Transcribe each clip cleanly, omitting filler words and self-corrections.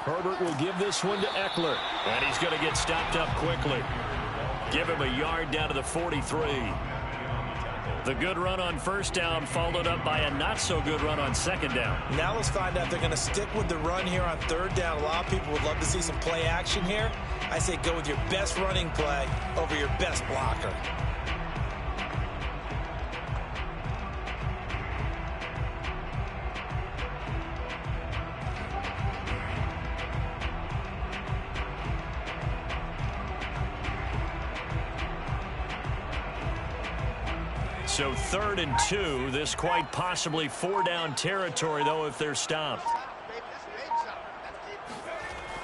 Herbert will give this one to Eckler. And he's going to get stopped up quickly. Give him a yard down to the 43. The good run on first down followed up by a not-so-good run on second down. Now let's find out if they're going to stick with the run here on third down. A lot of people would love to see some play action here. I say go with your best running play over your best blocker. So 3rd and 2, this quite possibly 4-down territory, though, if they're stopped.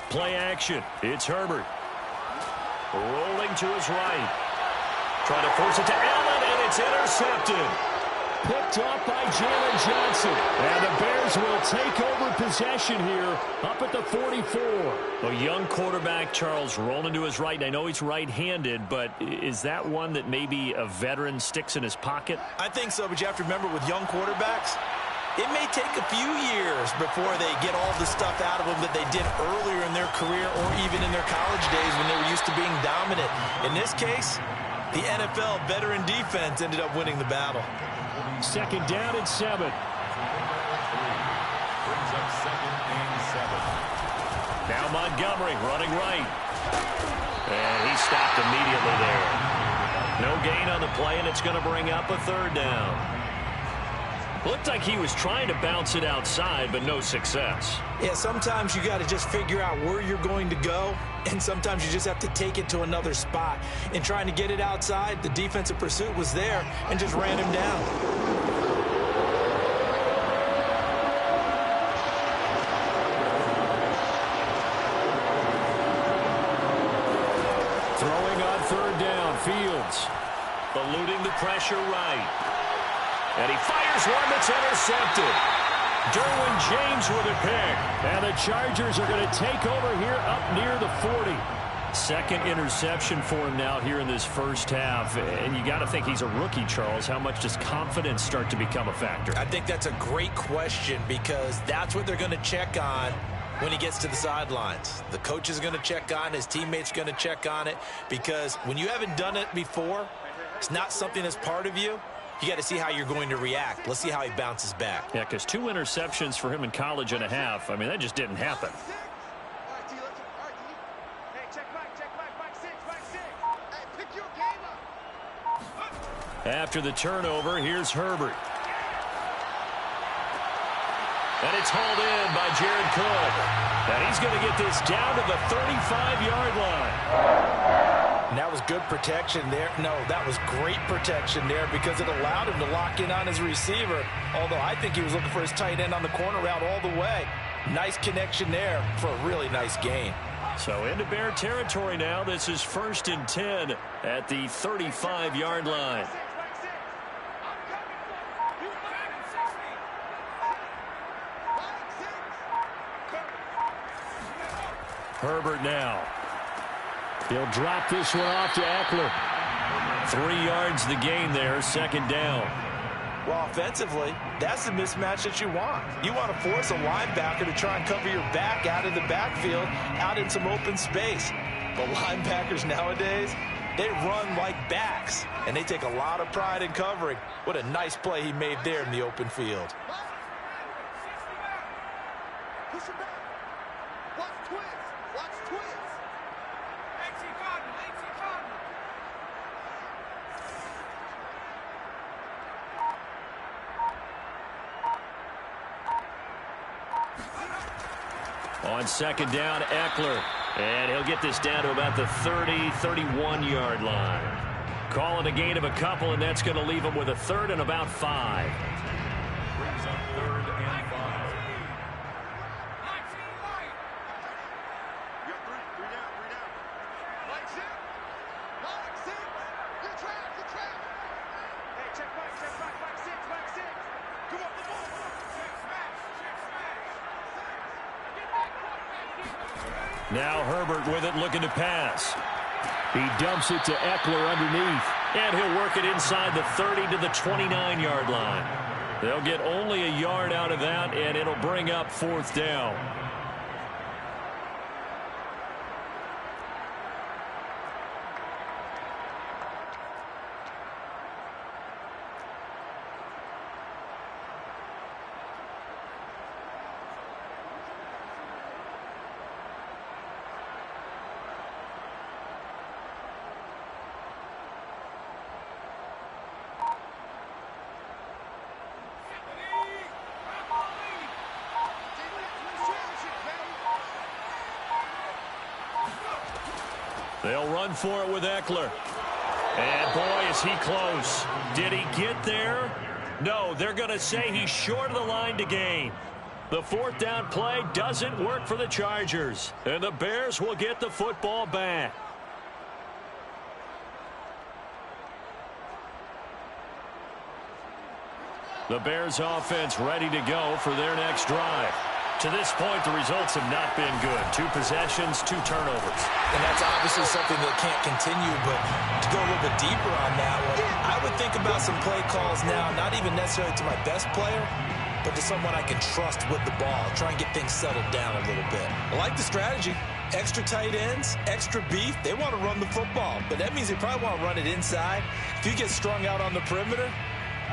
Play action. It's Herbert. Rolling to his right. Trying to force it to Allen, and it's intercepted. Picked off by Jalen Johnson. And the Bears will take over possession here up at the 44. A young quarterback, Charles, rolling to his right. I know he's right-handed, but is that one that maybe a veteran sticks in his pocket? I think so, but you have to remember with young quarterbacks, it may take a few years before they get all the stuff out of them that they did earlier in their career or even in their college days when they were used to being dominant. In this case, the NFL veteran defense ended up winning the battle. 2nd down and 7. Brings up 2nd and 7. Now Montgomery running right. And he stopped immediately there. No gain on the play, and it's going to bring up a 3rd down. Looked like he was trying to bounce it outside, but no success. Yeah, sometimes you got to just figure out where you're going to go, and sometimes you just have to take it to another spot. In trying to get it outside, the defensive pursuit was there and just ran him down. Throwing on 3rd down, Fields. Eluding the pressure right. And he fires one that's intercepted. Derwin James with a pick. And the Chargers are going to take over here up near the 40. 2nd interception for him now here in this first half. And you got to think he's a rookie, Charles. How much does confidence start to become a factor? I think that's a great question because that's what they're going to check on when he gets to the sidelines. The coach is going to check on, his teammates going to check on it, because when you haven't done it before, it's not something that's part of you. You got to see how you're going to react. Let's see how he bounces back. Yeah, because 2 interceptions for him in college and a half. I mean, that just didn't happen. After the turnover, here's Herbert. And it's hauled in by Jared Cook. And he's going to get this down to the 35-yard line. And that was good protection there. No, that was great protection there because it allowed him to lock in on his receiver. Although I think he was looking for his tight end on the corner route all the way. Nice connection there for a really nice gain. So into Bear territory now. This is 1st and 10 at the 35-yard line. Herbert now. He'll drop this one off to Eckler. 3 yards the gain there, 2nd down. Well, offensively, that's the mismatch that you want. You want to force a linebacker to try and cover your back out of the backfield, out in some open space. But linebackers nowadays, they run like backs, and they take a lot of pride in covering. What a nice play he made there in the open field. On 2nd down, Eckler. And he'll get this down to about the 30, 31-yard line. Calling a gain of a couple, and that's going to leave him with a 3rd and about 5. Brings up 3rd and 5. Now Herbert with it, looking to pass. He dumps it to Eckler underneath. And he'll work it inside the 30 to the 29-yard line. They'll get only a yard out of that, and it'll bring up 4th down. They'll run for it with Eckler. And boy, is he close. Did he get there? No, they're going to say he's short of the line to gain. The fourth down play doesn't work for the Chargers. And the Bears will get the football back. The Bears offense ready to go for their next drive. To this point, the results have not been good. 2 possessions, 2 turnovers. And that's obviously something that can't continue, but to go a little bit deeper on that one, I would think about some play calls now, not even necessarily to my best player, but to someone I can trust with the ball. Try and get things settled down a little bit. I like the strategy. Extra tight ends, extra beef. They want to run the football, but that means they probably want to run it inside. If you get strung out on the perimeter,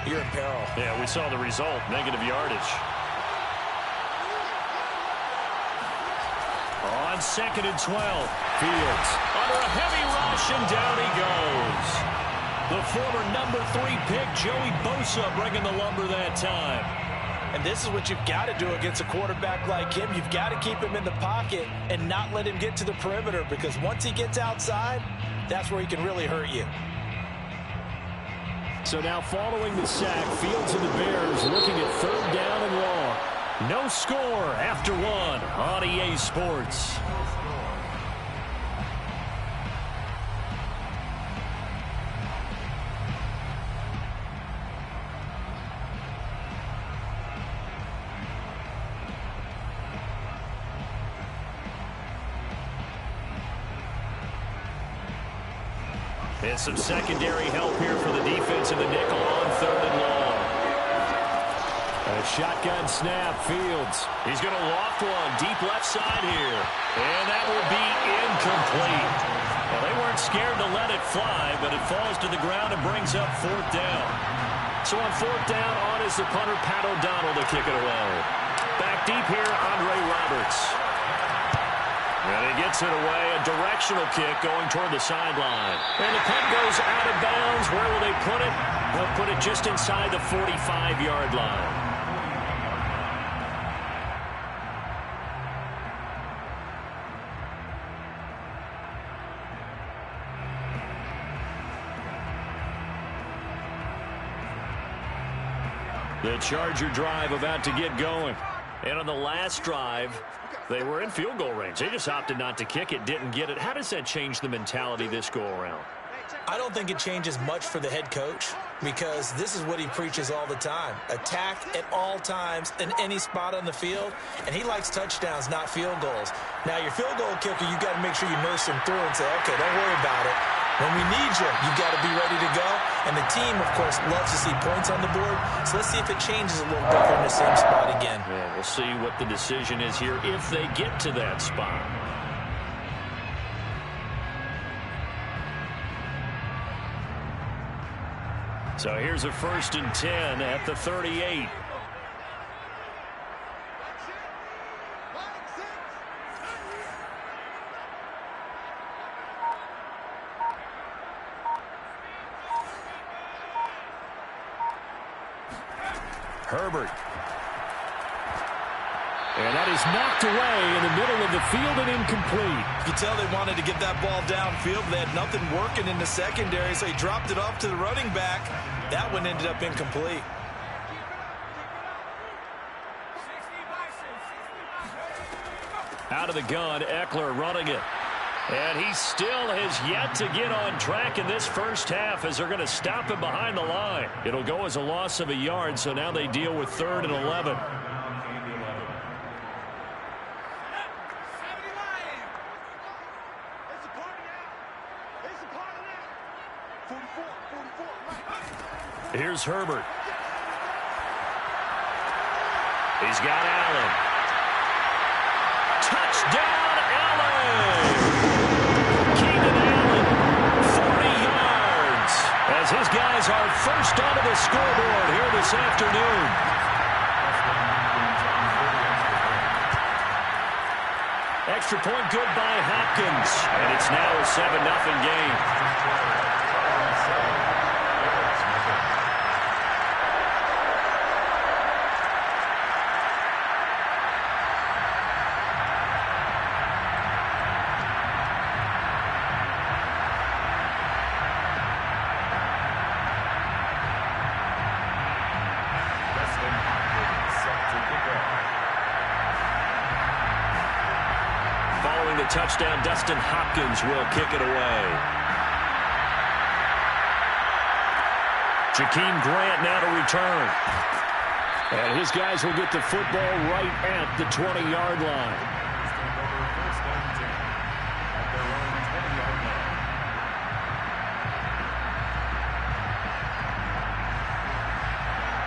you're in peril. Yeah, we saw the result, negative yardage. On 2nd and 12, Fields under a heavy rush, and down he goes. The former number 3 pick, Joey Bosa, bringing the lumber that time. And this is what you've got to do against a quarterback like him. You've got to keep him in the pocket and not let him get to the perimeter, because once he gets outside, that's where he can really hurt you. So now following the sack, Fields and the Bears looking at 3rd down and long. No score after 1 on EA Sports. And some secondary help here for the defense in the nickel on 3rd and long. A shotgun snap, Fields. He's going to loft one deep left side here. And that will be incomplete. Well, they weren't scared to let it fly, but it falls to the ground and brings up 4th down. So on 4th down, on is the punter, Pat O'Donnell, to kick it away. Back deep here, Andre Roberts. And he gets it away, a directional kick going toward the sideline. And the punt goes out of bounds. Where will they put it? They'll put it just inside the 45-yard line. The Charger drive about to get going. And on the last drive, they were in field goal range. They just opted not to kick it, didn't get it. How does that change the mentality this go-around? I don't think it changes much for the head coach, because this is what he preaches all the time. Attack at all times in any spot on the field, and he likes touchdowns, not field goals. Now, your field goal kicker, you got to make sure you nurse him through and say, okay, don't worry about it. When we need you, you've got to be ready to go. And the team, of course, loves to see points on the board. So let's see if it changes a little bit in the same spot again. Yeah, we'll see what the decision is here if they get to that spot. So here's a 1st and 10 at the 38. Herbert. And that is knocked away in the middle of the field and incomplete. You tell they wanted to get that ball downfield. They had nothing working in the secondary, so he dropped it off to the running back. That one ended up incomplete. Out of the gun, Eckler running it. And he still has yet to get on track in this first half as they're going to stop him behind the line. It'll go as a loss of a yard, so now they deal with 3rd and 11. Here's Herbert. He's got Allen. Touchdown, Allen! Keenan Allen, 40 yards, as his guys are first onto the scoreboard here this afternoon. Extra point good by Hopkins, and it's now a 7-0 game. the touchdown. Dustin Hopkins will kick it away. Jakeem Grant now to return. And his guys will get the football right at the 20-yard line.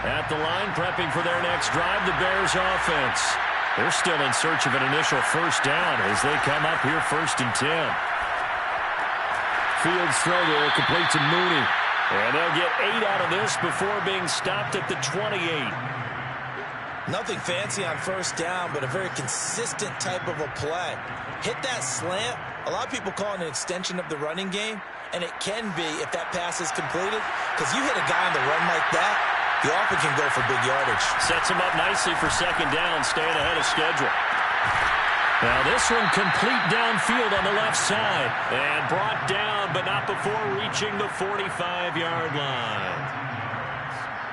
At the line, prepping for their next drive, the Bears offense. They're still in search of an initial first down as they come up here 1st and 10. Fields throw there, complete to Mooney. And they'll get 8 out of this before being stopped at the 28. Nothing fancy on first down, but a very consistent type of a play. Hit that slant. A lot of people call it an extension of the running game, and it can be if that pass is completed, because you hit a guy on the run like that, you often can go for big yardage. Sets him up nicely for 2nd down, staying ahead of schedule. Now this one complete downfield on the left side. And brought down, but not before reaching the 45-yard line.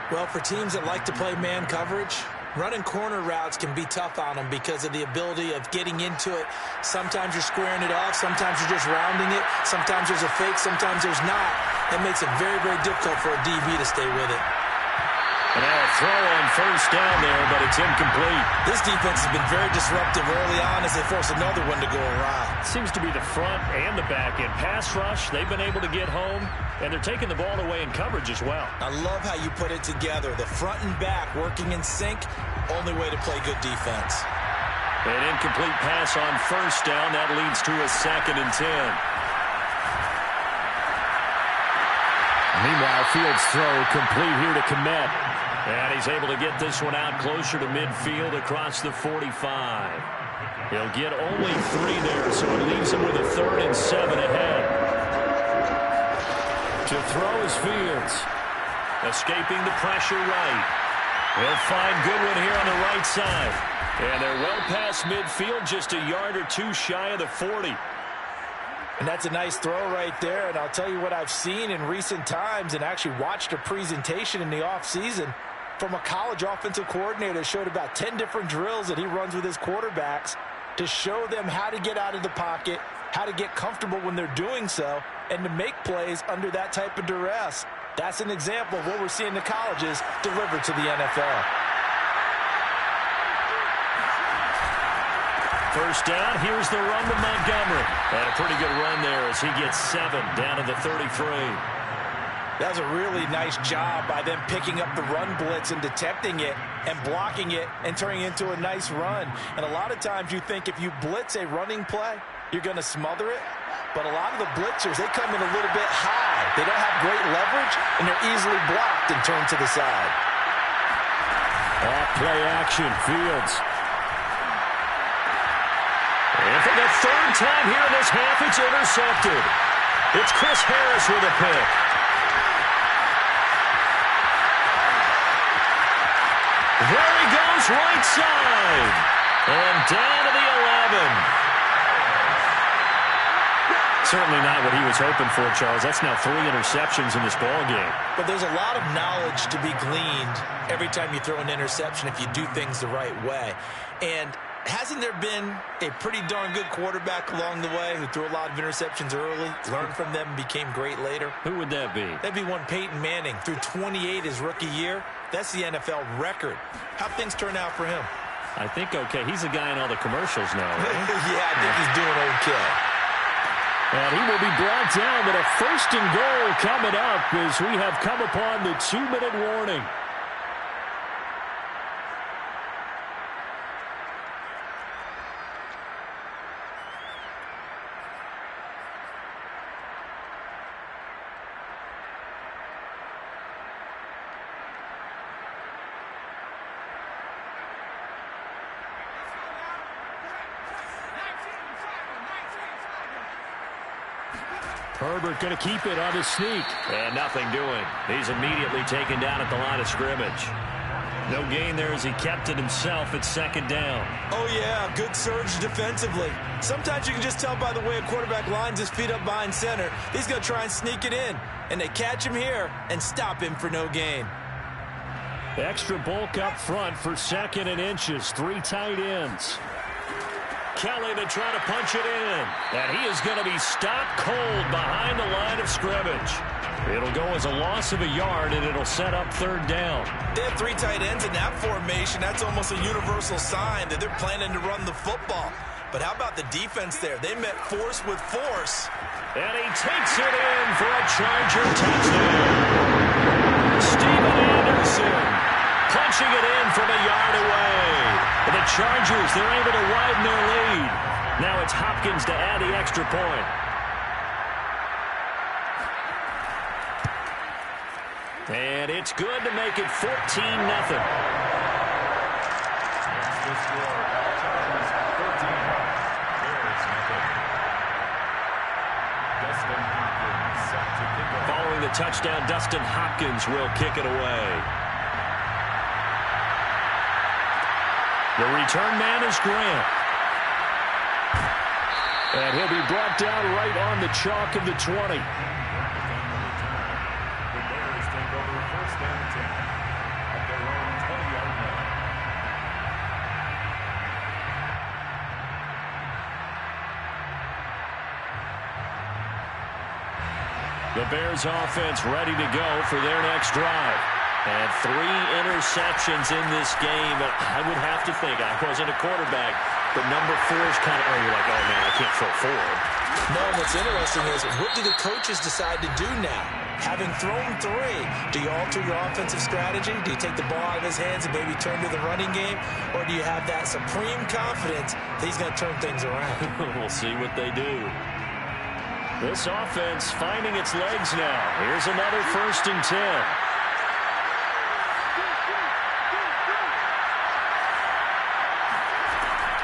Well, for teams that like to play man coverage, running corner routes can be tough on them because of the ability of getting into it. Sometimes you're squaring it off. Sometimes you're just rounding it. Sometimes there's a fake. Sometimes there's not. That makes it very, very difficult for a DB to stay with it. And now a throw on first down there, but it's incomplete. This defense has been very disruptive early on as they force another one to go awry. Seems to be the front and the back end. Pass rush, they've been able to get home, and they're taking the ball away in coverage as well. I love how you put it together. The front and back working in sync, only way to play good defense. An incomplete pass on first down. That leads to a 2nd and 10. Meanwhile, Fields throw complete here to Kmet. And he's able to get this one out closer to midfield across the 45. He'll get only 3 there, so it leaves him with a 3rd and 7 ahead. To throw is Fields. Escaping the pressure right. He'll find Goodwin here on the right side. And they're well past midfield, just a yard or 2 shy of the 40. And that's a nice throw right there. And I'll tell you what I've seen in recent times and actually watched a presentation in the offseason from a college offensive coordinator. Showed about 10 different drills that he runs with his quarterbacks to show them how to get out of the pocket, how to get comfortable when they're doing so, and to make plays under that type of duress. That's an example of what we're seeing the colleges deliver to the NFL. First down, here's the run to Montgomery. And a pretty good run there as he gets 7 down to the 33. That was a really nice job by them picking up the run blitz and detecting it and blocking it and turning it into a nice run. And a lot of times you think if you blitz a running play, you're going to smother it. But a lot of the blitzers, they come in a little bit high. They don't have great leverage, and they're easily blocked and turned to the side. Off play action, Fields. And for the 3rd time here in this half, it's intercepted. It's Chris Harris with a pick. There he goes, right side. And down to the 11. Certainly not what he was hoping for, Charles. That's now 3 interceptions in this ball game. But there's a lot of knowledge to be gleaned every time you throw an interception if you do things the right way. And hasn't there been a pretty darn good quarterback along the way who threw a lot of interceptions early, learned from them, and became great later? Who would that be? That'd be one Peyton Manning. Threw 28 his rookie year. That's the NFL record. How'd things turn out for him? I think okay. He's a guy in all the commercials now, right? Yeah, I think he's doing okay. And he will be brought down with a 1st and goal coming up as we have come upon the 2-minute warning. Herbert going to keep it on his sneak. And nothing doing. He's immediately taken down at the line of scrimmage. No gain there as he kept it himself at 2nd down. Oh, yeah, good surge defensively. Sometimes you can just tell by the way a quarterback lines his feet up behind center. He's going to try and sneak it in. And they catch him here and stop him for no gain. Extra bulk up front for 2nd and inches. 3 tight ends. Kelly to try to punch it in. And he is going to be stopped cold behind the line of scrimmage. It'll go as a loss of a yard, and it'll set up third down. They have three tight ends in that formation. That's almost a universal sign that they're planning to run the football. But how about the defense there? They met force with force. And he takes it in for a Charger touchdown. Steven Anderson punching it in from a yard away. And the Chargers, they're able to widen their lead. Now it's Hopkins to add the extra point. And it's good to make it 14-0. That's the score. Chargers 13. Bears nothing. Dustin Hopkins set to kick off. Following the touchdown, Dustin Hopkins will kick it away. The return man is Grant. And he'll be brought down right on the chalk of the 20. The Bears offense ready to go for their next drive. And 3 interceptions in this game. I would have to think, I wasn't a quarterback, but number 4 is kind of, you're like, oh man, I can't throw 4. No, what's interesting is, what do the coaches decide to do now? Having thrown 3, do you alter your offensive strategy? Do you take the ball out of his hands and maybe turn to the running game? Or do you have that supreme confidence that he's going to turn things around? We'll see what they do. This offense finding its legs now. Here's another 1st and 10.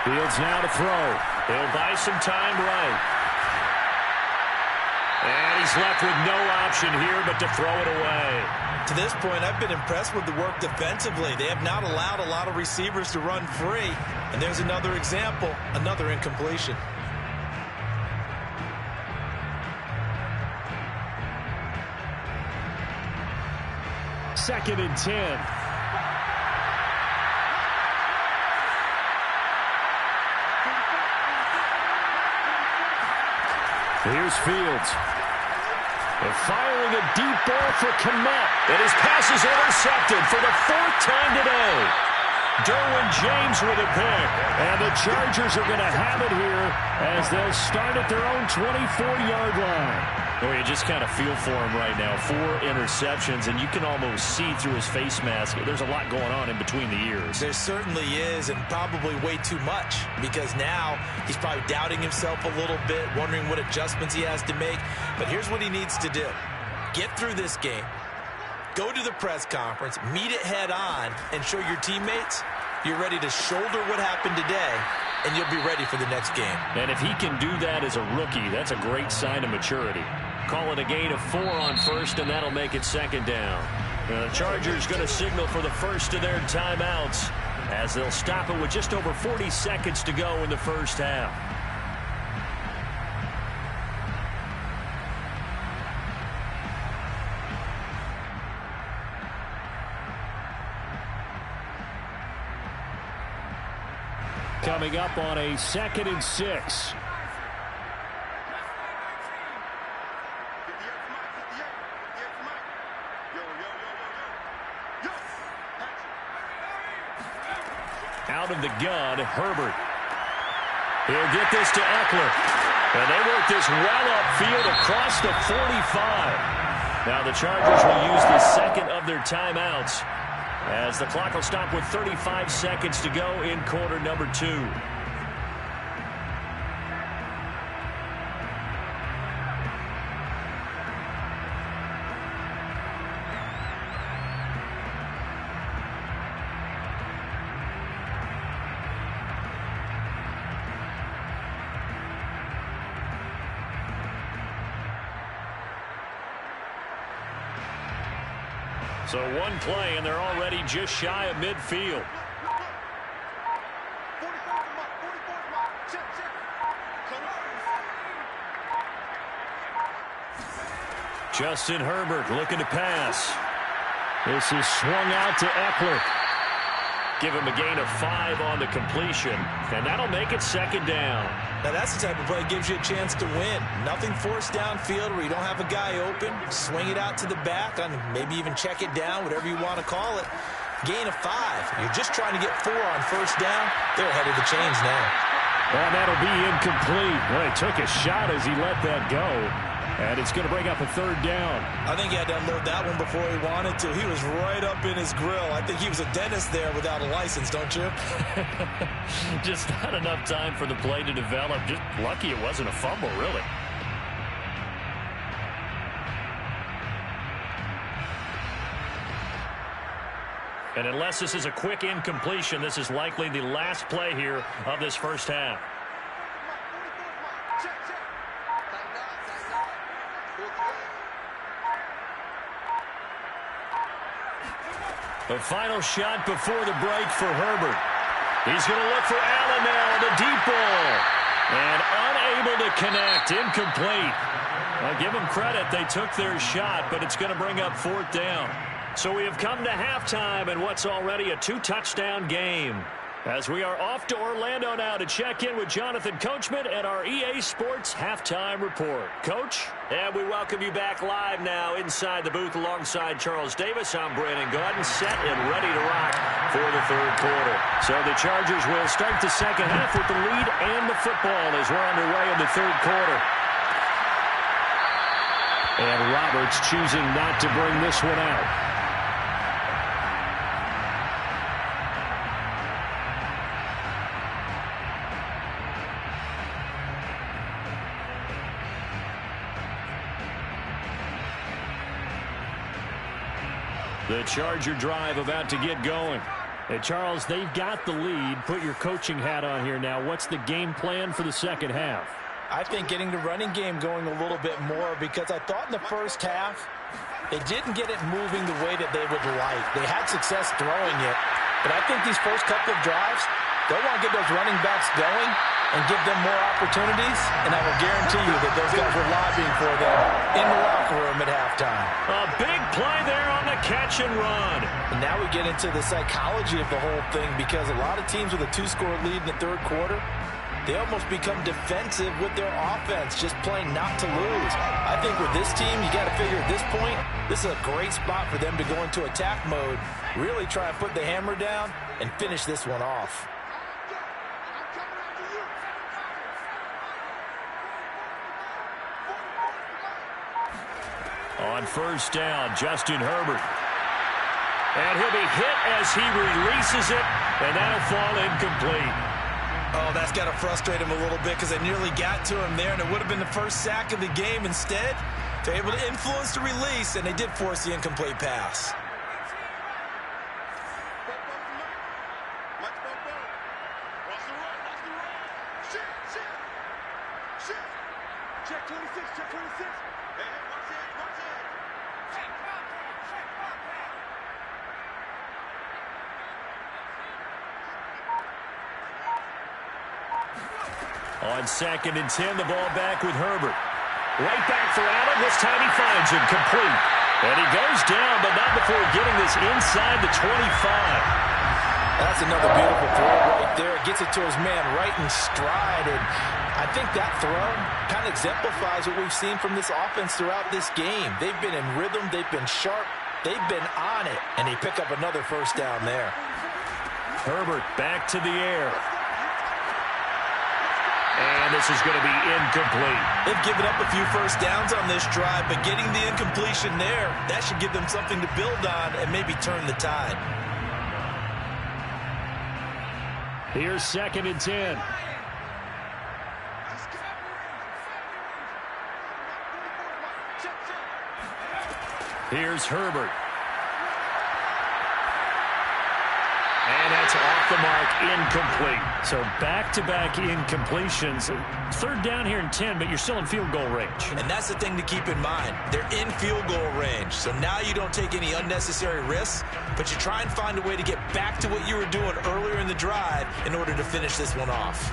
Fields now to throw. He'll buy some time right. And he's left with no option here but to throw it away. To this point, I've been impressed with the work defensively. They have not allowed a lot of receivers to run free. And there's another example, another incompletion. Second and 10. Here's Fields. They're firing a deep ball for Kmet. And his pass is intercepted for the 4th time today. Derwin James with a pick. And the Chargers are going to have it here as they'll start at their own 24-yard line. Well, you just kind of feel for him right now. 4 interceptions, and you can almost see through his face mask. There's a lot going on in between the ears. There certainly is, and probably way too much, because now he's probably doubting himself a little bit, wondering what adjustments he has to make. But here's what he needs to do. Get through this game. Go to the press conference, meet it head on, and show your teammates you're ready to shoulder what happened today, and you'll be ready for the next game. And if he can do that as a rookie, that's a great sign of maturity. Call it a gain of 4 on 1st, and that'll make it 2nd down. The Chargers going to signal for the first of their timeouts as they'll stop it with just over 40 seconds to go in the first half. Coming up on a 2nd and 6. Out of the gun, Herbert. He'll get this to Eckler. And they work this well upfield across the 45. Now the Chargers will use the 2nd of their timeouts as the clock will stop with 35 seconds to go in quarter number 2. So 1 play, and they're already just shy of midfield. Justin Herbert looking to pass. This is swung out to Eckler. Give him a gain of 5 on the completion, and that'll make it 2nd down. Now, that's the type of play that gives you a chance to win. Nothing forced downfield where you don't have a guy open. Swing it out to the back, and maybe even check it down, whatever you want to call it. Gain of 5. You're just trying to get 4 on 1st down. They're ahead of the chains now. And that'll be incomplete. Well, he took a shot as he let that go. And it's going to bring up a 3rd down. I think he had to unload that one before he wanted to. He was right up in his grill. I think he was a dentist there without a license, don't you? Just not enough time for the play to develop. Just lucky it wasn't a fumble, really. And unless this is a quick incompletion, this is likely the last play here of this 1st half. The final shot before the break for Herbert. He's going to look for Allen now, the deep ball. And unable to connect, incomplete. I'll give them credit, they took their shot, but it's going to bring up 4th down. So we have come to halftime in what's already a 2-touchdown game. As we are off to Orlando now to check in with Jonathan Coachman and our EA Sports Halftime Report. Coach? And we welcome you back live now inside the booth alongside Charles Davis. I'm Brandon Gordon, set and ready to rock for the 3rd quarter. So the Chargers will start the 2nd half with the lead and the football as we're underway in the 3rd quarter. And Roberts choosing not to bring this one out. The Charger drive about to get going. Hey, Charles, they've got the lead. Put your coaching hat on here now. What's the game plan for the 2nd half? I think getting the running game going a little bit more because I thought in the 1st half they didn't get it moving the way that they would like. They had success throwing it, but I think these first couple of drives, they'll want to get those running backs going and give them more opportunities, and I will guarantee you that those guys were lobbying for them in the locker room at halftime. A big play there on the catch and run. And now we get into the psychology of the whole thing because a lot of teams with a 2-score lead in the 3rd quarter, they almost become defensive with their offense, just playing not to lose. I think with this team, you got to figure at this point, this is a great spot for them to go into attack mode, really try and put the hammer down and finish this one off. On 1st down, Justin Herbert. And he'll be hit as he releases it, and that'll fall incomplete. Oh, that's got to frustrate him a little bit because they nearly got to him there, and it would have been the 1st sack of the game. Instead, they're able to influence the release, and they did force the incomplete pass. Check 26, check 26. Hey, watch it, watch it. Check, check, On 2nd and 10, the ball back with Herbert. Right back for Allen. This time he finds him complete. And he goes down, but not before getting this inside the 25. That's another beautiful throw right there. Gets it to his man right in stride. And I think that throw kind of exemplifies what we've seen from this offense throughout this game. They've been in rhythm. They've been sharp. They've been on it. And they pick up another 1st down there. Herbert back to the air. And this is going to be incomplete. They've given up a few 1st downs on this drive, but getting the incompletion there, that should give them something to build on and maybe turn the tide. Here's 2nd and 10. Here's Herbert. And that's off the mark, incomplete. So back-to-back incompletions. 3rd down here and 10, but you're still in field goal range. And that's the thing to keep in mind. They're in field goal range. So now you don't take any unnecessary risks, but you try and find a way to get back to what you were doing earlier in the drive in order to finish this one off.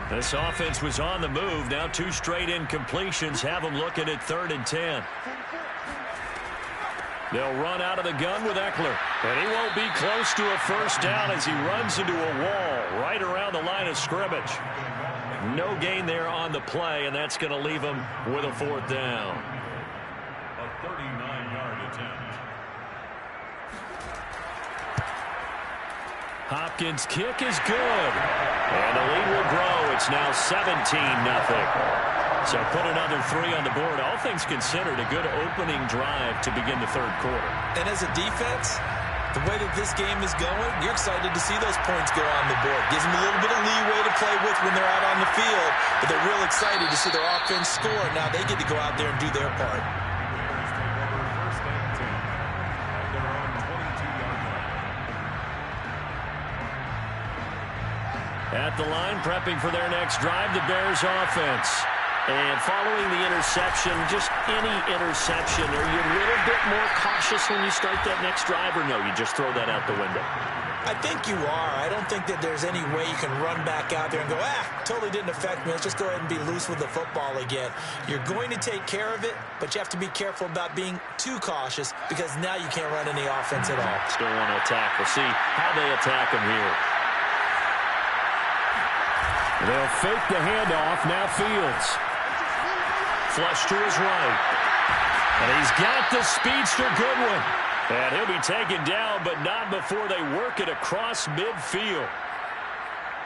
This offense was on the move. Now 2 straight incompletions have them looking at 3rd and 10. They'll run out of the gun with Eckler. And he won't be close to a first down as he runs into a wall right around the line of scrimmage. No gain there on the play, and that's going to leave him with a fourth down. A 39-yard attempt. Hopkins' kick is good. And the lead will grow. It's now 17-0. So put another 3 on the board. All things considered, a good opening drive to begin the third quarter. And as a defense, the way that this game is going, you're excited to see those points go on the board. Gives them a little bit of leeway to play with when they're out on the field. But they're real excited to see their offense score. Now they get to go out there and do their part. At the line, prepping for their next drive, the Bears offense. And following the interception, just any interception, are you a little bit more cautious when you start that next drive, or no, you just throw that out the window? I think you are. I don't think that there's any way you can run back out there and go, totally didn't affect me. Let's just go ahead and be loose with the football again. You're going to take care of it, but you have to be careful about being too cautious because now you can't run any offense at all. Still want to attack. We'll see how they attack him here. They'll fake the handoff. Now Fields. Flush to his right. And he's got the speedster Goodwin. And he'll be taken down, but not before they work it across midfield.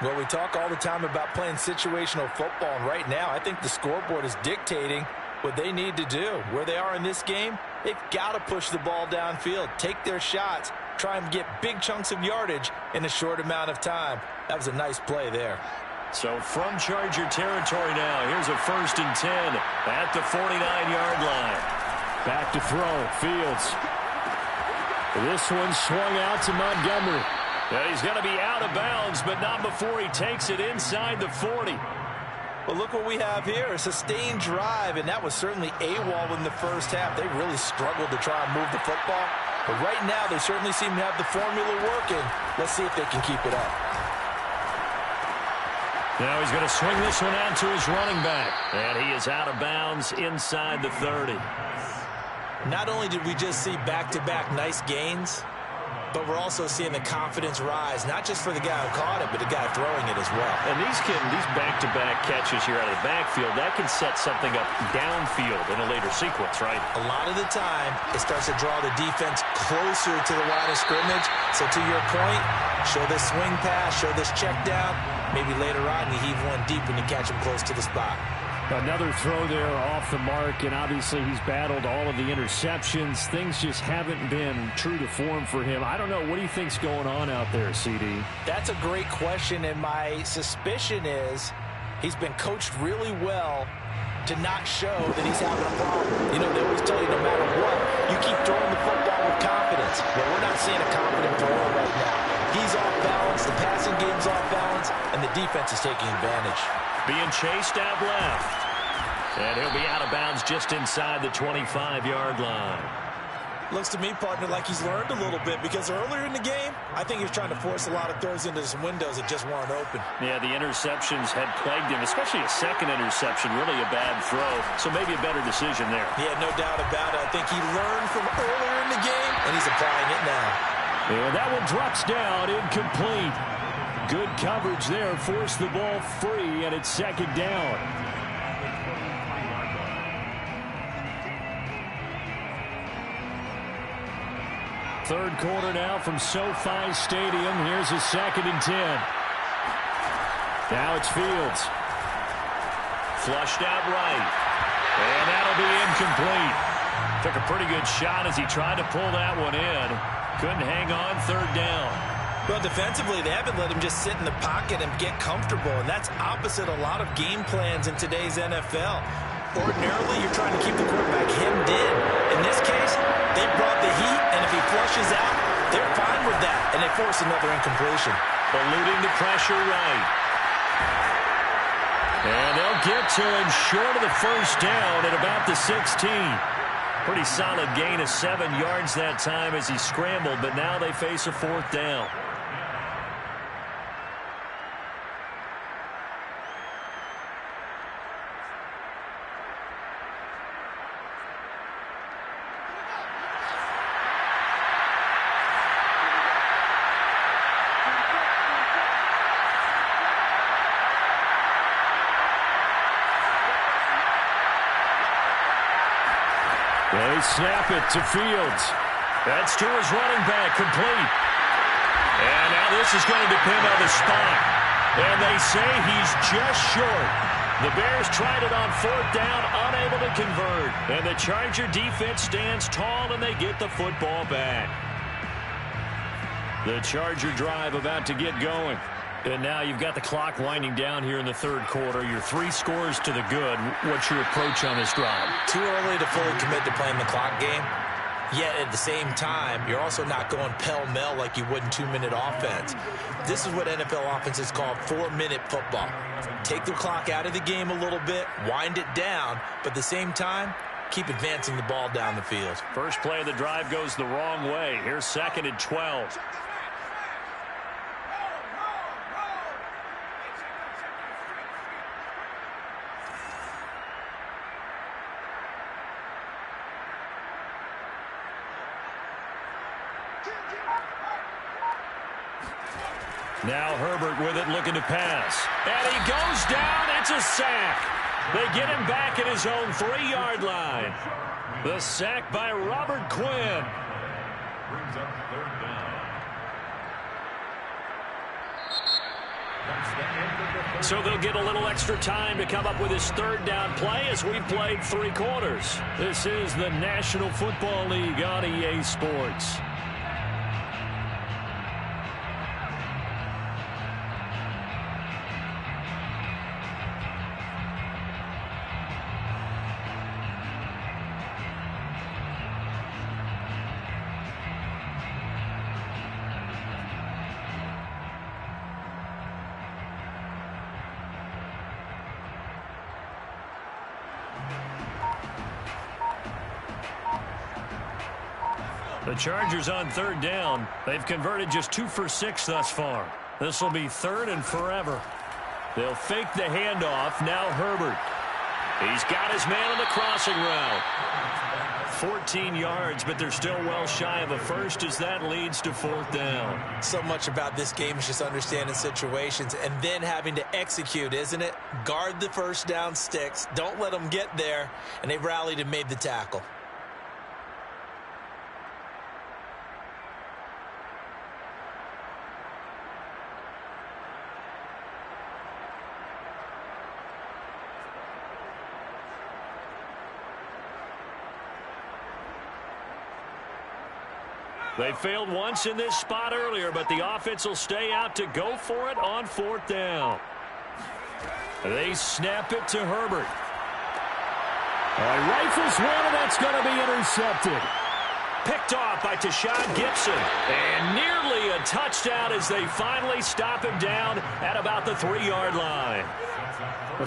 Well, we talk all the time about playing situational football, and right now I think the scoreboard is dictating what they need to do. Where they are in this game, they've got to push the ball downfield, take their shots, try and get big chunks of yardage in a short amount of time. That was a nice play there. So from Charger territory now, here's a 1st and 10 at the 49-yard line. Back to throw, Fields. This one swung out to Montgomery. And he's going to be out of bounds, but not before he takes it inside the 40. Well, look what we have here, a sustained drive, and that was certainly AWOL in the first half. They really struggled to try and move the football. But right now, they certainly seem to have the formula working. Let's see if they can keep it up. Now he's going to swing this one out to his running back. And he is out of bounds inside the 30. Not only did we just see back-to-back nice gains, but we're also seeing the confidence rise, not just for the guy who caught it, but the guy throwing it as well. And these back-to-back catches here out of the backfield, that can set something up downfield in a later sequence, right? A lot of the time, it starts to draw the defense closer to the line of scrimmage. So to your point, show this swing pass, show this check down. Maybe later on you heave one deep and you catch him close to the spot. Another throw there off the mark, and obviously he's battled all of the interceptions. Things just haven't been true to form for him. I don't know. What do you think's going on out there, CD? That's a great question, and my suspicion is he's been coached really well to not show that he's having a problem. You know, they always tell you no matter what, you keep throwing the football with confidence. Well, we're not seeing a confident thrower right now. He's off balance, the passing game's off balance, and the defense is taking advantage. Being chased out left. And he'll be out of bounds just inside the 25-yard line. Looks to me, partner, like he's learned a little bit, because earlier in the game, I think he was trying to force a lot of throws into some windows that just weren't open. Yeah, the interceptions had plagued him, especially a second interception, really a bad throw. So maybe a better decision there. Yeah, no doubt about it. I think he learned from earlier in the game, and he's applying it now. And that one drops down, incomplete. Good coverage there, forced the ball free, and it's 2nd down. Third quarter now from SoFi Stadium. Here's a 2nd and 10. Now it's Fields. Flushed out right. And that'll be incomplete. Took a pretty good shot as he tried to pull that one in. Couldn't hang on, 3rd down. Well, defensively, they haven't let him just sit in the pocket and get comfortable, and that's opposite a lot of game plans in today's NFL. Ordinarily, you're trying to keep the quarterback hemmed in. In this case, they brought the heat, and if he flushes out, they're fine with that, and they force another incompletion. Eluding the pressure right. And they'll get to him short of the 1st down at about the 16. Pretty solid gain of 7 yards that time as he scrambled, but now they face a 4th down. They snap it to Fields. That's to his running back, complete. And now this is going to depend on the spot. And they say he's just short. The Bears tried it on 4th down, unable to convert. And the Charger defense stands tall, and they get the football back. The Charger drive about to get going. And now you've got the clock winding down here in the 3rd quarter. You're 3 scores to the good. What's your approach on this drive? Too early to fully commit to playing the clock game. Yet at the same time, you're also not going pell-mell like you would in 2-minute offense. This is what NFL offenses call 4-minute football. Take the clock out of the game a little bit, wind it down, but at the same time, keep advancing the ball down the field. First play of the drive goes the wrong way. Here's 2nd and 12. Now Herbert with it, looking to pass. And he goes down. It's a sack. They get him back at his own 3-yard line. The sack by Robert Quinn. Brings up 3rd down. So they'll get a little extra time to come up with his 3rd down play as we've played 3 quarters. This is the National Football League on EA Sports. The Chargers on 3rd down. They've converted just 2 for 6 thus far. This will be 3rd and forever. They'll fake the handoff. Now Herbert. He's got his man on the crossing route. 14 yards, but they're still well shy of a first as that leads to 4th down. So much about this game is just understanding situations and then having to execute, isn't it? Guard the 1st down sticks. Don't let them get there. And they rallied and made the tackle. They failed once in this spot earlier, but the offense will stay out to go for it on 4th down. They snap it to Herbert. Rifles one, and that's going to be intercepted. Picked off by Tashawn Gibson. And nearly a touchdown as they finally stop him down at about the 3-yard line.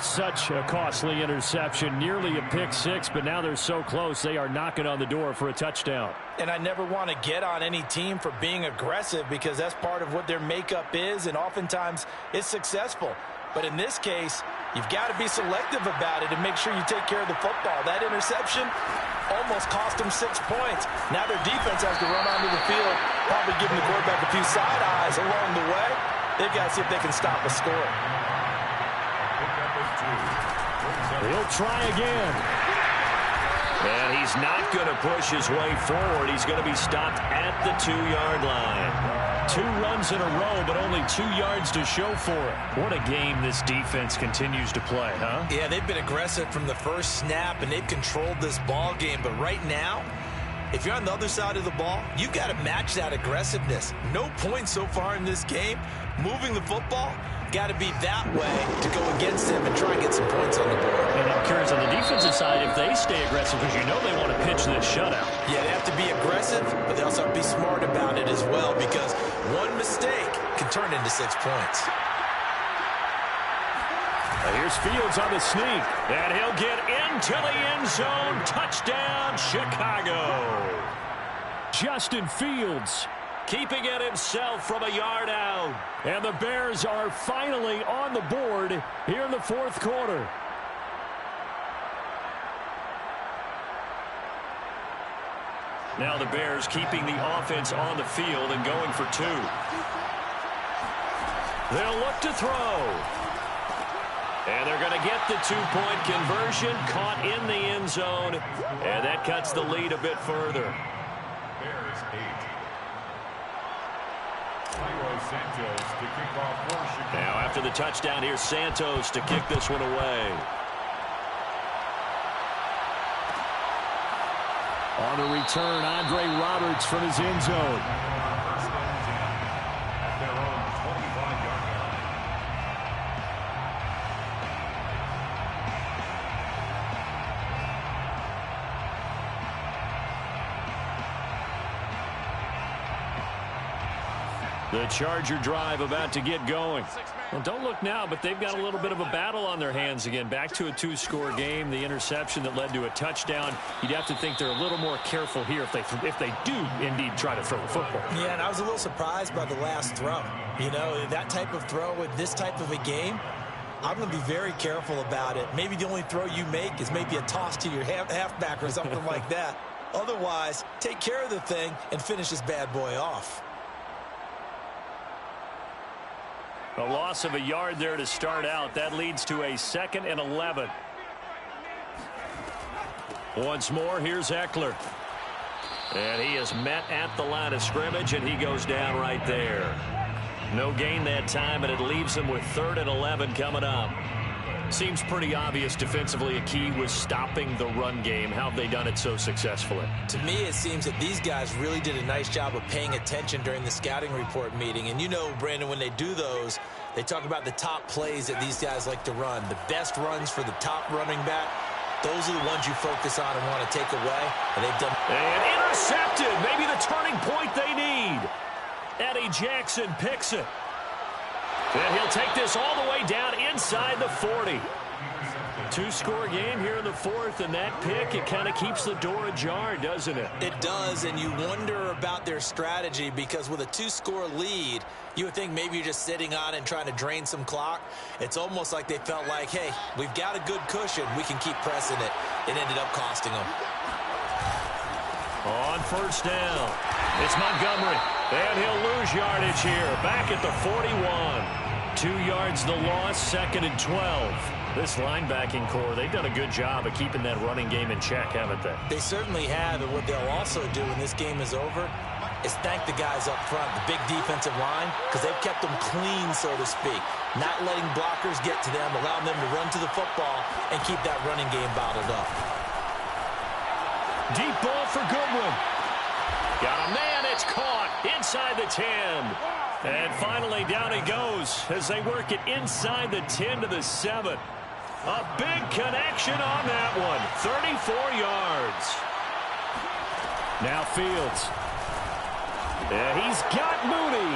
Such a costly interception, nearly a pick 6, but now they're so close they are knocking on the door for a touchdown. And I never want to get on any team for being aggressive because that's part of what their makeup is, and oftentimes it's successful. But in this case, you've got to be selective about it and make sure you take care of the football. That interception almost cost them 6 points. Now their defense has to run onto the field, probably giving the quarterback a few side eyes along the way. They've got to see if they can stop a score. He'll try again. And he's not going to push his way forward. He's going to be stopped at the 2-yard line. 2 runs in a row, but only 2 yards to show for it. What a game this defense continues to play, huh? Yeah, they've been aggressive from the first snap, and they've controlled this ball game. But right now, if you're on the other side of the ball, you've got to match that aggressiveness. No points so far in this game. Moving the football, got to be that way to go against them and try and get some points on the board. And I'm curious on the defensive side if they stay aggressive because you know they want to pitch this shutout. Yeah, they have to be aggressive, but they also have to be smart about it as well because one mistake can turn into 6 points. Here's Fields on the sneak. And he'll get into the end zone. Touchdown, Chicago. Justin Fields keeping it himself from a yard out. And the Bears are finally on the board here in the 4th quarter. Now the Bears keeping the offense on the field and going for 2. They'll look to throw. And they're going to get the two-point conversion, caught in the end zone, and that cuts the lead a bit further. Bears 8. Santos to kick off for Chicago. Now after the touchdown, here's Santos to kick this one away. On the return, Andre Roberts from his end zone. First and 10 at their own 25-yard line. The Charger drive about to get going. Well, don't look now, but they've got a little bit of a battle on their hands again. Back to a two-score game. The interception that led to a touchdown. You'd have to think they're a little more careful here if they do indeed try to throw the football. Yeah, and I was a little surprised by the last throw. You know, that type of throw with this type of a game, I'm going to be very careful about it. Maybe the only throw you make is maybe a toss to your halfback or something like that. Otherwise, take care of the thing and finish this bad boy off. A loss of a yard there to start out. That leads to a 2nd and 11. Once more, here's Eckler. And he is met at the line of scrimmage, and he goes down right there. No gain that time, and it leaves him with 3rd and 11 coming up. Seems pretty obvious defensively a key was stopping the run game. How have they done it so successfully? To me, it seems that these guys really did a nice job of paying attention during the scouting report meeting. And you know, Brandon, when they do those, they talk about the top plays that these guys like to run. The best runs for the top running back, those are the ones you focus on and want to take away. And they've done. And intercepted. Maybe the turning point they need. Eddie Jackson picks it. And he'll take this all the way down inside the 40. Two-score game here in the 4th, and that pick, it kind of keeps the door ajar, doesn't it? It does, and you wonder about their strategy because with a 2-score lead, you would think maybe you're just sitting on it and trying to drain some clock. It's almost like they felt like, hey, we've got a good cushion. We can keep pressing it. It ended up costing them. On first down, it's Montgomery, and he'll lose yardage here. Back at the 41. 2 yards the loss, 2nd and 12. This linebacking core, they've done a good job of keeping that running game in check, haven't they? They certainly have, and what they'll also do when this game is over is thank the guys up front, the big defensive line, because they've kept them clean, so to speak. Not letting blockers get to them, allowing them to run to the football and keep that running game bottled up. Deep ball for Goodwin. Got a man, it's caught inside the 10. And finally down he goes as they work it inside the 10 to the 7. A big connection on that one. 34 yards. Now Fields. And he's got Mooney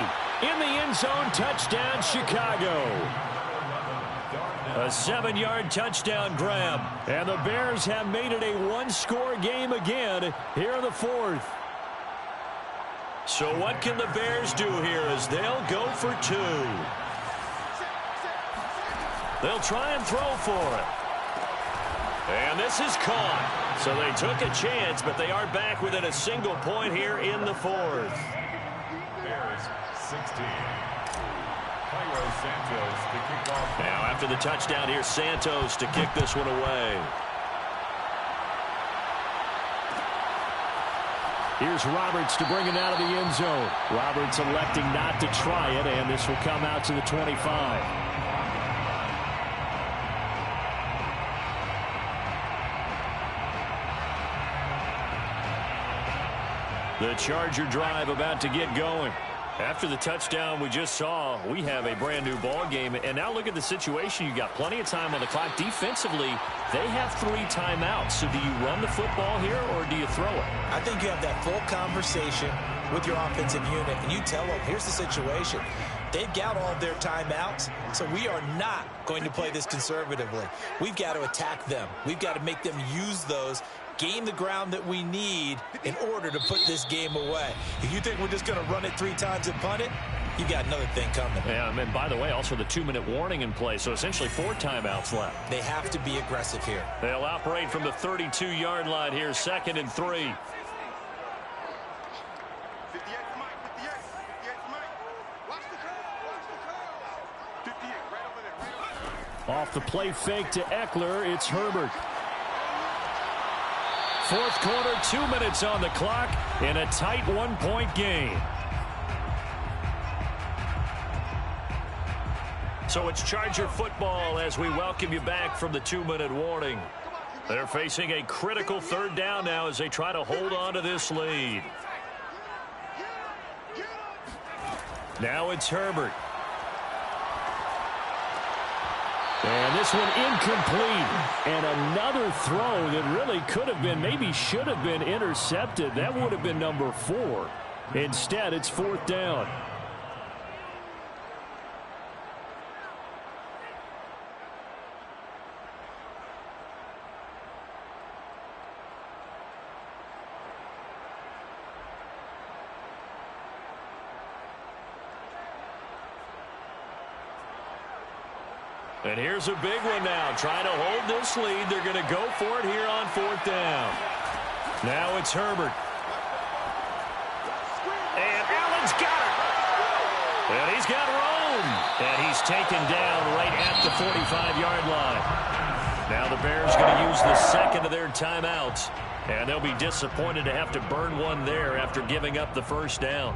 in the end zone. Touchdown, Chicago. A 7-yard touchdown grab. And the Bears have made it a one-score game again here in the 4th. So what can the Bears do here as they'll go for 2? They'll try and throw for it. And this is caught. So they took a chance, but they are back within a single point here in the 4th. Bears 16. Santos to kick off. Now after the touchdown, here's Santos to kick this one away. Here's Roberts to bring it out of the end zone. Roberts electing not to try it, and this will come out to the 25. The Charger drive about to get going. After the touchdown we just saw, we have a brand new ball game. And now look at the situation. You got plenty of time on the clock. Defensively, they have 3 timeouts. So do you run the football here or do you throw it? I think you have that full conversation with your offensive unit, and you tell them, here's the situation. They've got all their timeouts, so we are not going to play this conservatively. We've got to attack them. We've got to make them use those, gain the ground that we need in order to put this game away. If you think we're just going to run it 3 times and punt it, you got another thing coming. Yeah, and by the way, also the 2-minute warning in play, so essentially 4 timeouts left. They have to be aggressive here. They'll operate from the 32-yard line here, 2nd and 3. 58 Mike, 58 Mike. Watch the crowd, 58, right over there, right over there. Off the play fake to Eckler, it's Herbert. Fourth quarter, 2 minutes on the clock in a tight 1-point game. So it's Charger football as we welcome you back from the 2-minute warning. They're facing a critical third down now as they try to hold on to this lead. Now it's Herbert. And this one incomplete. And another throw that really could have been, maybe should have been intercepted. That would have been number 4. Instead, it's fourth down. And here's a big one now. Trying to hold this lead. They're going to go for it here on fourth down. Now it's Herbert. And Allen's got it. And he's got room. And he's taken down right at the 45-yard line. Now the Bears going to use the second of their timeouts. And they'll be disappointed to have to burn one there after giving up the first down.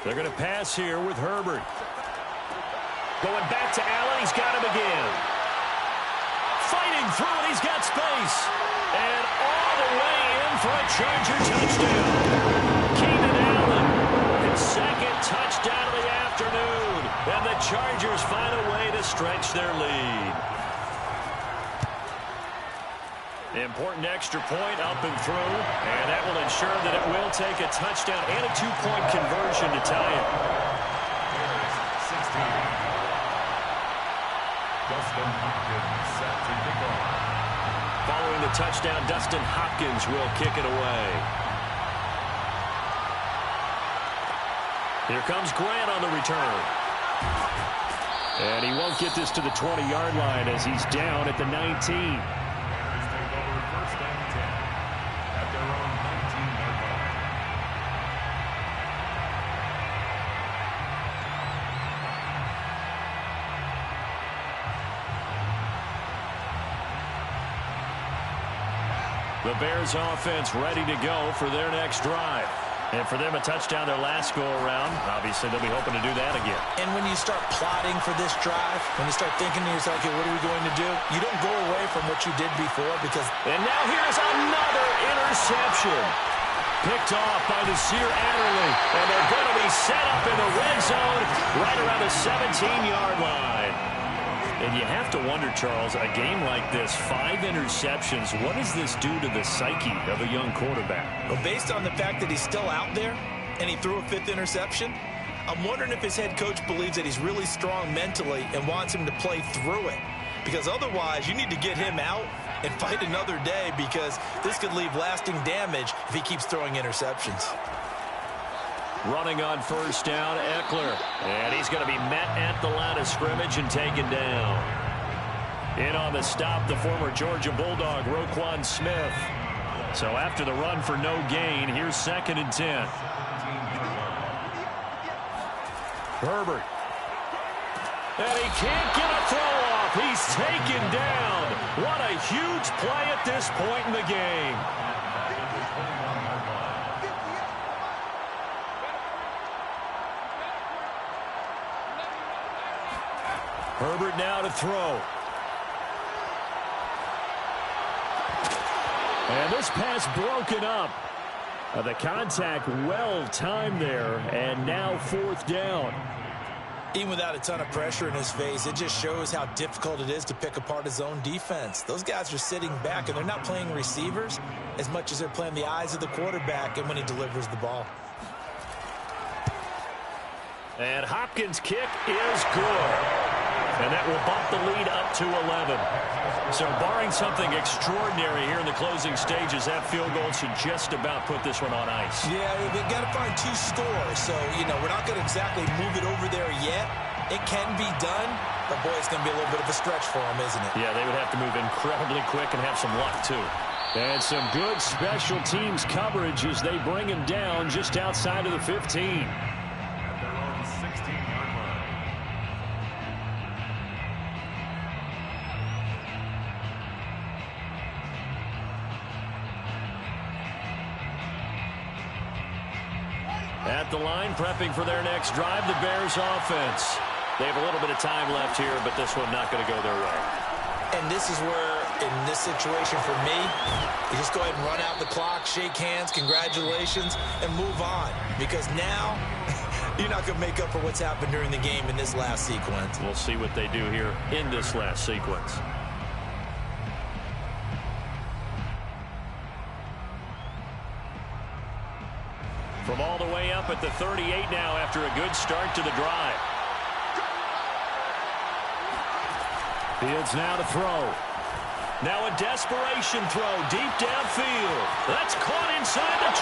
They're going to pass here with Herbert. Going back to Allen. He's got him again. Fighting through it. He's got space. And all the way in for a Charger touchdown. Keenan Allen. His second touchdown of the afternoon. And the Chargers find a way to stretch their lead. Important extra point up and through, and that will ensure that it will take a touchdown and a 2-point conversion to tie it. Dustin Hopkins set to kick off. Following the touchdown, Dustin Hopkins will kick it away. Here comes Grant on the return. And he won't get this to the 20-yard line as he's down at the 19. The Bears offense ready to go for their next drive. And for them, a touchdown their last go-around. Obviously, they'll be hoping to do that again. And when you start plotting for this drive, when you start thinking to yourself, okay, what are we going to do? You don't go away from what you did before because... And now here's another interception. Picked off by the Sear Adderley. And they're going to be set up in the red zone right around the 17-yard line. And you have to wonder, Charles, a game like this, 5 interceptions, what does this do to the psyche of a young quarterback? Well, based on the fact that he's still out there and he threw a 5th interception, I'm wondering if his head coach believes that he's really strong mentally and wants him to play through it. Because otherwise, you need to get him out and fight another day because this could leave lasting damage if he keeps throwing interceptions. Running on first down, Eckler. And he's going to be met at the line of scrimmage and taken down. In on the stop, the former Georgia Bulldog, Roquan Smith. So after the run for no gain, here's 2nd and 10. Herbert. And he can't get a throw off. He's taken down. What a huge play at this point in the game. Herbert now to throw. And this pass broken up. The contact well timed there, and now 4th down. Even without a ton of pressure in his face, it just shows how difficult it is to pick apart his own defense. Those guys are sitting back, and they're not playing receivers as much as they're playing the eyes of the quarterback and when he delivers the ball. And Hopkins' kick is good. And that will bump the lead up to 11. So barring something extraordinary here in the closing stages, that field goal should just about put this one on ice. Yeah, they've got to find 2 scores. So, we're not going to exactly move it over there yet. It can be done, but, boy, it's going to be a little bit of a stretch for them, isn't it? Yeah, they would have to move incredibly quick and have some luck, too. And some good special teams coverage as they bring him down just outside of the 15. At their own 16-yard line. At the line, prepping for their next drive, the Bears offense. They have a little bit of time left here, but this one not going to go their way. And this is where, in this situation for me, you just go ahead and run out the clock, shake hands, congratulations, and move on. Because now, you're not going to make up for what's happened during the game in this last sequence. We'll see what they do here in this last sequence. From all the way up at the 38 now after a good start to the drive. Fields now to throw. Now a desperation throw deep downfield. That's caught inside the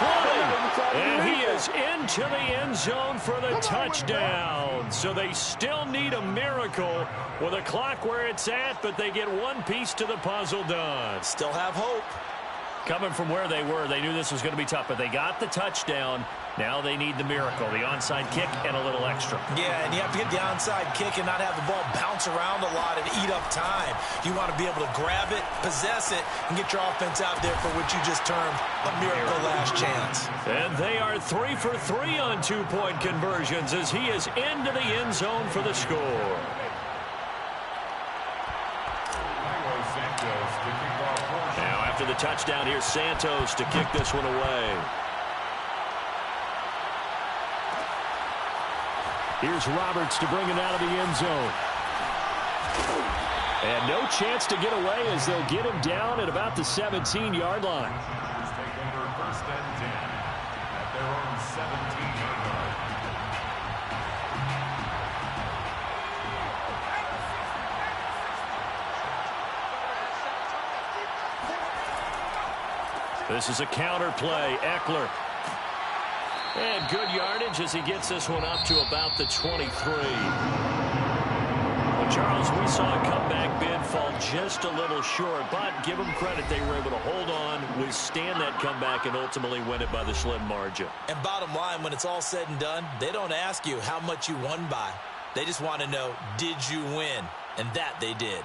20. And he is into the end zone for the touchdown. So they still need a miracle with a clock where it's at, but they get one piece to the puzzle done. Still have hope. Coming from where they were, they knew this was going to be tough, but they got the touchdown. Now they need the miracle, the onside kick and a little extra. Yeah, and you have to get the onside kick and not have the ball bounce around a lot and eat up time. You want to be able to grab it, possess it, and get your offense out there for what you just termed a miracle last chance. And they are 3 for 3 on 2-point conversions as he is into the end zone for the score. Now after the touchdown, here's Santos to kick this one away. Here's Roberts to bring it out of the end zone. And no chance to get away as they'll get him down at about the 17-yard line. Take over 1st and 10 at their own 17-yard line. This is a counter play. Eckler. And good yardage as he gets this one up to about the 23. Well, Charles, we saw a comeback bid fall just a little short, but give them credit. They were able to hold on, withstand that comeback, and ultimately win it by the slim margin. And bottom line, when it's all said and done, they don't ask you how much you won by. They just want to know, did you win? And that they did.